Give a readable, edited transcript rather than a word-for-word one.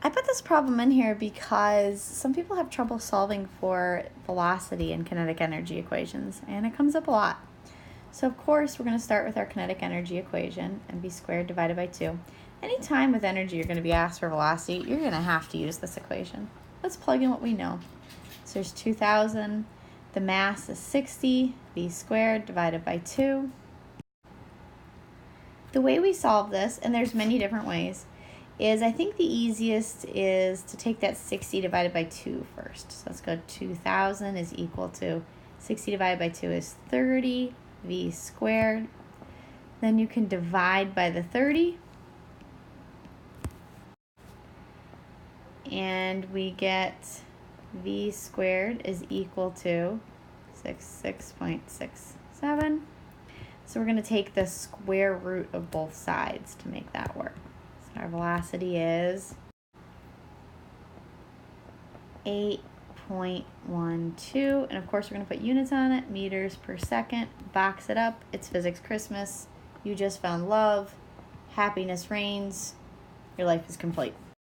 I put this problem in here because some people have trouble solving for velocity in kinetic energy equations, and it comes up a lot. So of course, we're going to start with our kinetic energy equation, mv squared divided by 2. Anytime with energy you're going to be asked for velocity, you're going to have to use this equation. Let's plug in what we know. So there's 2,000, the mass is 60, v squared divided by 2. The way we solve this, and there's many different ways, is I think the easiest is to take that 60 divided by 2 first. So let's go 2,000 is equal to 60 divided by 2 is 30 v squared. Then you can divide by the 30. And we get v squared is equal to 66.67. So we're going to take the square root of both sides to make that work. So our velocity is 8.12. And of course, we're going to put units on it, meters per second. Box it up. It's physics Christmas. You just found love. Happiness reigns. Your life is complete.